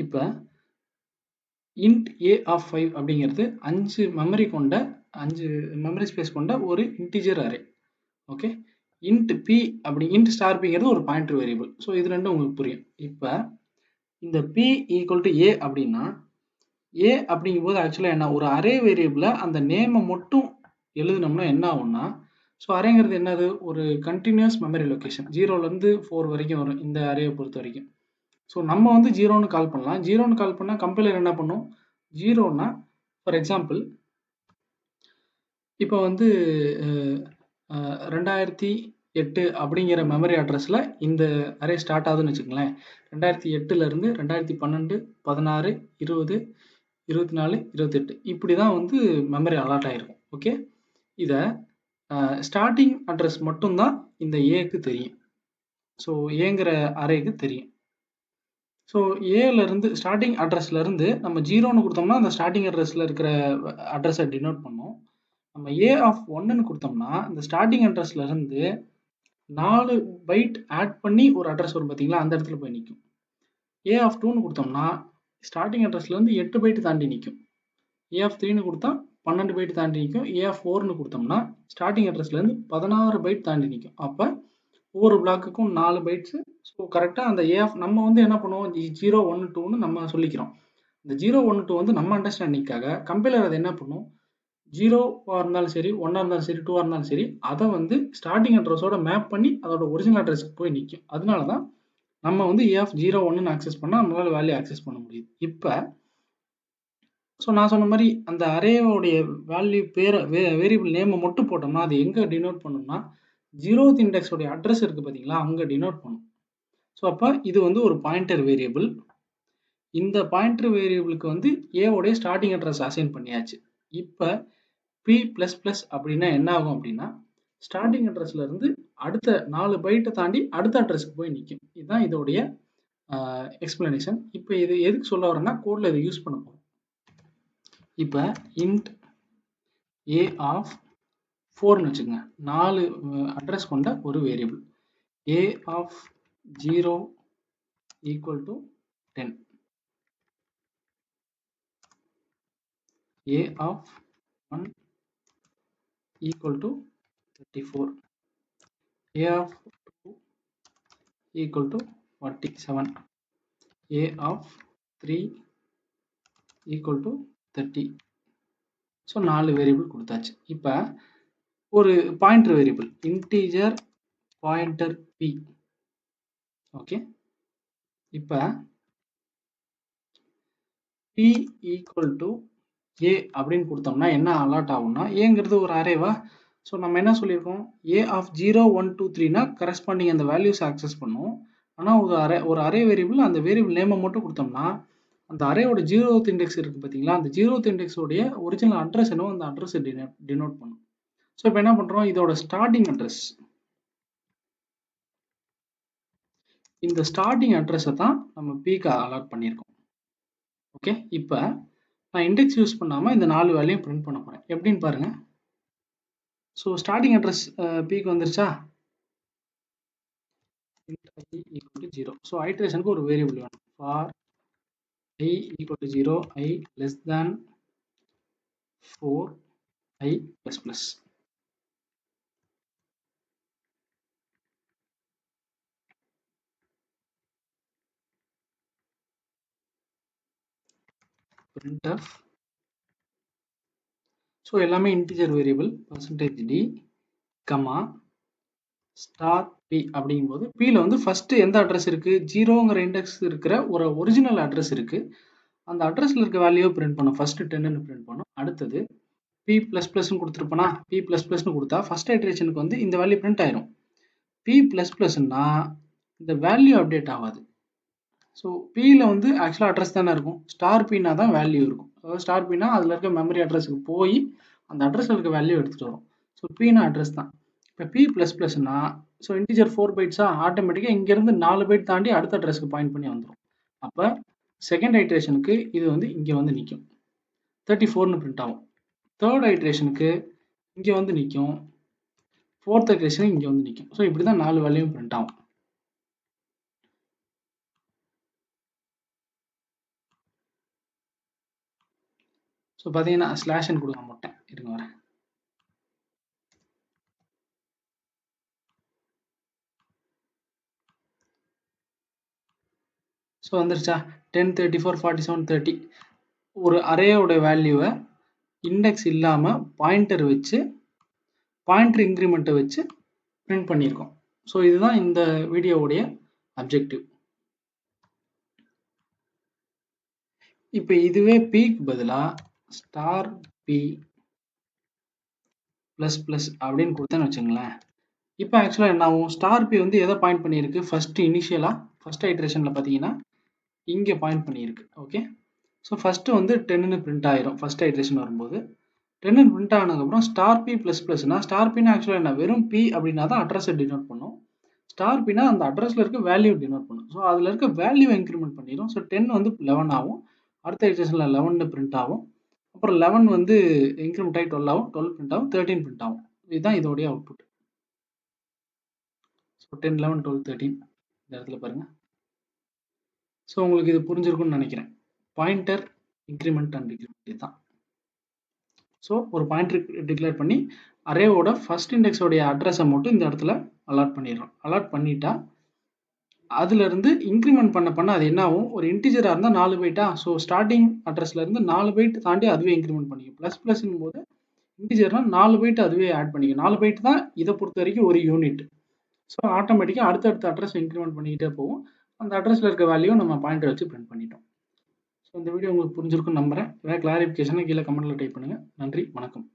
இப்போ int a of 5 அப்படிங்கிறது 5 memory space கொண்ட ஒரு integer array. Okay, int p அப்படி int ஸ்டார் pங்கிறது ஒரு பாயிண்டர் வேரியபிள். ஸோ இது ரெண்டும் உங்களுக்கு புரியும். இப்போ இந்த p ஈக்குவல் டு a அப்படின்னா a அப்படிங்கும்போது ஆக்சுவலாக என்ன, ஒரு அரே வேரியபிளை அந்த நேமை மட்டும் எழுதுனோம்னா என்ன ஆகும்னா, ஸோ அரேங்கிறது என்னது, ஒரு கண்டினியூஸ் மெமரி லொக்கேஷன் 0லேருந்து 4 வரைக்கும் வரும் இந்த அரேயை பொறுத்த வரைக்கும். ஸோ நம்ம வந்து 0ன்னு கால் பண்ணலாம். 0ன்னு கால் பண்ணால் கம்பைலர் என்ன பண்ணும், 0ன்னா ஃபார் எக்ஸாம்பிள் இப்போ வந்து 2008 அப்படிங்கிற மெமரி அட்ரஸில் இந்த அரே ஸ்டார்ட் ஆகுதுன்னு வச்சுக்கோங்களேன். 2008லேருந்து 2012, 16, 20, 24, 28 இப்படி தான் வந்து மெமரி அலாட் ஆகிருக்கும். ஓகே, இதை ஸ்டார்டிங் அட்ரஸ் மட்டும்தான் இந்த ஏக்கு தெரியும். ஸோ ஏங்கிற அரேக்கு தெரியும். ஸோ ஏலேருந்து ஸ்டார்டிங் அட்ரஸ்லேருந்து நம்ம 0ன்னு கொடுத்தோம்னா அந்த ஸ்டார்டிங் அட்ரஸில் இருக்கிற அட்ரஸை டினோட் பண்ணோம். நம்ம ஏ ஆஃப் 1ன்னு கொடுத்தோம்னா இந்த ஸ்டார்டிங் அட்ரஸ்லேருந்து 4 பைட் ஆட் பண்ணி ஒரு அட்ரஸ் வரும் பார்த்தீங்களா, அந்த இடத்துல போய் நிற்கும். ஏ ஆஃப் 2ன்னு கொடுத்தோம்னா ஸ்டார்டிங் அட்ரஸ்லேருந்து 8 பைட் தாண்டி நிற்கும். ஏ ஆஃப் 3ன்னு கொடுத்தா 12 பைட் தாண்டி நிற்கும். ஏ ஆஃப் 4ன்னு கொடுத்தோம்னா ஸ்டார்டிங் அட்ரஸ்லேருந்து 16 பைட் தாண்டி நிற்கும். அப்போ ஒவ்வொரு பிளாக்குக்கும் 4 பைட்ஸு. ஸோ கரெக்டாக அந்த ஏ ஆஃப் நம்ம வந்து என்ன பண்ணுவோம், 0, 1, 2ன்னு நம்ம சொல்லிக்கிறோம். இந்த 0, 1, 2 வந்து நம்ம அண்டர்ஸ்டாண்டிங்காக கம்பைலர் அதை என்ன பண்ணும், 0வா இருந்தாலும் சரி, 1ஆ இருந்தாலும் சரி, 2ஆ இருந்தாலும் சரி, அதை வந்து ஸ்டார்டிங் அட்ரஸோட மேப் பண்ணி அதோட ஒரிஜினல் அட்ரஸுக்கு போய் நிற்கும். அதனால தான் நம்ம வந்து ஏ ஆஃப் 0, 1ன்னு ஆக்சஸ் பண்ணால் நம்மளால் வேல்யூ ஆக்சஸ் பண்ண முடியுது. இப்போ ஸோ நான் சொன்ன மாதிரி அந்த அரேவோடைய வேல்யூ வேரியபிள் நேமை மட்டும் போட்டோம்னா அது எங்கே டினோட் பண்ணணும்னா 0th இண்டெக்ஸோடைய அட்ரஸ் இருக்குது பார்த்தீங்களா, அங்கே டினோட் பண்ணும். ஸோ அப்போ இது வந்து ஒரு பாயிண்டர் வேரியபிள். இந்த பாயிண்டர் வேரியபிளுக்கு வந்து ஏவோடைய ஸ்டார்டிங் அட்ரஸ் அசைன் பண்ணியாச்சு. இப்போ p++ அப்படின்னா என்ன ஆகும் அப்படின்னா, ஸ்டார்டிங் அட்ரஸ்ல இருந்து அடுத்த 4 பைட்டை தாண்டி அடுத்த அட்ரஸ்க்கு போய் நிற்கும். இதுதான் இதோடைய எக்ஸ்பிளனேஷன். இப்போ இது எதுக்கு சொல்ல வரேன்னா, கோடில் இதை யூஸ் பண்ண போகிறோம். இப்போ int a ஆஃப் 4ன்னு வச்சுக்கோங்க, 4 அட்ரஸ் கொண்ட ஒரு variable. a of 0 equal to 10, a of 1 equal to 34, a of 2 equal to 47, a of 3 equal to 30. So 4 variable கொடுத்தாச்சு. இப்போ ஒரு pointer variable integer pointer p. Okay, இப்போ p ஈக்குவல் டு a அப்படின்னு கொடுத்தோம்னா என்ன அலாட் ஆகும்னா, ஏங்கிறது ஒரு அரேவா. ஸோ நம்ம என்ன சொல்லியிருக்கோம், a ஆஃப் 0, 1, 2, 3னா கரஸ்பாண்டிங் அந்த வேல்யூஸ் ஆக்சஸ் பண்ணுவோம். ஆனால் ஒரு அரே வேரியபிள் அந்த வேரியபிள் நேமை மட்டும் கொடுத்தோம்னா அந்த அரேயோட 0th இண்டெக்ஸ் இருக்குது பார்த்தீங்களா, அந்த 0th இண்டெக்ஸோடைய ஒரிஜினல் அட்ரஸ் என்னவோ அந்த அட்ரஸை டினோட் பண்ணும். ஸோ இப்போ என்ன பண்ணுறோம், இதோட ஸ்டார்டிங் அட்ரஸ், இந்த ஸ்டார்டிங் அட்ரஸை தான் நம்ம பீக்கு அலாட் பண்ணியிருக்கோம். ஓகே, இப்போ நான் இண்டெக்ஸ் யூஸ் பண்ணாமல் இந்த 4 வேல்யூயும் பிரிண்ட் பண்ண போகிறேன். எப்படின்னு பாருங்க. ஸோ ஸ்டார்டிங் அட்ரஸ் பீக்கு வந்துருச்சா, i ஈக்குவல் டு 0. ஸோ ஐட்ரேஷனுக்கு ஒரு வேரியபிள் வேணும். For i equal to 0, i less than 4, i plus plus. printf. So எல்லாமே integer variable, %d, comma star p அப்படிங்கும்போது பியில் வந்து ஃபஸ்ட்டு எந்த அட்ரஸ் இருக்குது, 0ங்கிற இண்டெக்ஸ் இருக்கிற ஒரு ஒரிஜினல் அட்ரஸ் இருக்குது. அந்த அட்ரஸில் இருக்க வேல்யூவை பிரிண்ட் பண்ணும். ஃபஸ்ட்டு 10ன்னு பிரிண்ட் பண்ணும். அடுத்தது p++ன்னு கொடுத்துருப்போனா, p++ன்னு கொடுத்தா ஃபஸ்ட் ஐட்ரேஷனுக்கு வந்து இந்த வேல்யூ பிரிண்ட் ஆயிரும். p++ன்னா இந்த வேல்யூ அப்டேட் ஆகாது. ஸோ பியில் வந்து ஆக்சுவலாக அட்ரஸ் தானே இருக்கும், ஸ்டார் பின்னா தான் வேல்யூ இருக்கும். அதாவது ஸ்டார் பின்னா அதில் இருக்க மெமரி அட்ரஸுக்கு போய் அந்த அட்ரஸில் இருக்க வேல்யூ எடுத்துகிட்டு வரும். ஸோ பின்னா அட்ரஸ் தான். இப்போ p++ன்னா ஸோ இன்டிஜர் 4 பைட்ஸா, ஆட்டோமேட்டிக்காக இங்கேருந்து 4 பைட் தாண்டி அடுத்த அட்ரஸ்க்கு பாயிண்ட் பண்ணி வந்துடும். அப்போ செகண்ட் ஐட்ரேஷனுக்கு இது வந்து இங்கே வந்து நிற்கும், 34ன்னு பிரிண்ட் ஆகும். தேர்ட் ஐட்ரேஷனுக்கு இங்கே வந்து நிற்கும், ஃபோர்த் ஐட்ரேஷனுக்கு இங்கே வந்து நிற்கும். ஸோ இப்படி தான் 4 வேல்யூவும் பிரிண்ட் ஆகும். ஸோ பார்த்தீங்கன்னா ஸ்லாஷ்ன்னு கொடுக்க மாட்டேன், இருங்க வரேன். ஸோ வந்துருச்சா 10, 34, 47, 30 ஒரு அரேயோட வேல்யூவை இண்டெக்ஸ் இல்லாமல் பாயிண்டர் வச்சு பாயிண்டர் இன்க்ரிமெண்ட்டை வச்சு பிரிண்ட் பண்ணியிருக்கோம். ஸோ இதுதான் இந்த வீடியோவுடைய அப்ஜெக்டிவ். இப்போ இதுவே பிக்கு பதிலாக ஸ்டார் பி ப்ளஸ் ப்ளஸ் அப்படின்னு கொடுத்தேன்னு வச்சுங்களேன். இப்போ ஆக்சுவலாக என்ன ஆகும், ஸ்டார் பி வந்து எதை பாயிண்ட் பண்ணியிருக்கு, ஃபஸ்ட்டு இனிஷியலாக ஃபஸ்ட் ஐட்ரேஷனில் பார்த்தீங்கன்னா இங்கே பாயிண்ட் பண்ணியிருக்கு. ஓகே, ஸோ ஃபஸ்ட்டு வந்து 10ன்னு பிரிண்ட் ஆயிரும் ஃபஸ்ட் ஐட்ரேஷன் வரும்போது. 10ன்னு பிரிண்ட் ஆனதுக்கப்புறம் ஸ்டார் பி ப்ளஸ் ப்ளஸ்னா ஸ்டார் பின்னா ஆக்சுவலாக என்ன, வெறும் பி அப்படின்னா தான் அட்ரஸை டினோட் பண்ணும். ஸ்டார் பின்னா அந்த அட்ரஸில் இருக்க வேல்யூ டினோட் பண்ணும். ஸோ அதில் இருக்க வேல்யூ இன்க்ரிமெண்ட் பண்ணிடும். ஸோ 10 வந்து 11 ஆகும், அடுத்த ஐட்ரேஷனில் 11 பிரிண்ட் ஆகும், அப்புறம் 11 வந்து இன்க்ரிமெண்ட் ஆகி 12 ஆகும், 12 பிரிண்ட் ஆகும், 13 பிரிண்ட் ஆகும். இதுதான் இதோடைய அவுட்புட். ஸோ 10, 11, 12, 13 இந்த இடத்துல பாருங்கள். ஸோ உங்களுக்கு இது புரிஞ்சிருக்கும்னு நினைக்கிறேன். பாயிண்டர் இன்க்ரிமெண்ட் அண்ட் டிக்ரிமெண்ட் இதுதான். ஸோ ஒரு பாயிண்டர் டிக்ளேர் பண்ணி அரேவோட ஃபர்ஸ்ட் இண்டெக்ஸோடைய அட்ரஸை மட்டும் இந்த இடத்துல அலாட் பண்ணிடுறோம். அலாட் பண்ணிட்டா அதுலேருந்து இன்க்ரிமெண்ட் பண்ண அது என்ன ஆகும், ஒரு இன்டிஜராக இருந்தால் 4 பைட்டா, ஸோ ஸ்டார்டிங் அட்ரஸ்லேருந்து 4 பைட் தாண்டி அதுவே இன்க்ரிமெண்ட் பண்ணிக்கும். ப்ளஸ் ப்ளஸ்னும் போது இன்டிஜர்னால் 4 பைட் அதுவே ஆட் பண்ணிக்கும். 4 பைட் தான் இதை பொறுத்த வரைக்கும் ஒரு யூனிட். ஸோ ஆட்டோமேட்டிக்காக அடுத்தடுத்த அட்ரஸ் இன்க்ரிமெண்ட் பண்ணிக்கிட்டே போகும். அந்த அட்ரஸில் இருக்க வேல்யூ நம்ம பாயிண்டர் வச்சு பிரிண்ட் பண்ணிட்டோம். ஸோ இந்த வீடியோ உங்களுக்கு புரிஞ்சிருக்குன்னு நம்புகிறேன். ஏதாவது கிளாரிஃபிகேஷனை கீழே கமெண்ட்டில் டைப் பண்ணுங்கள். நன்றி, வணக்கம்.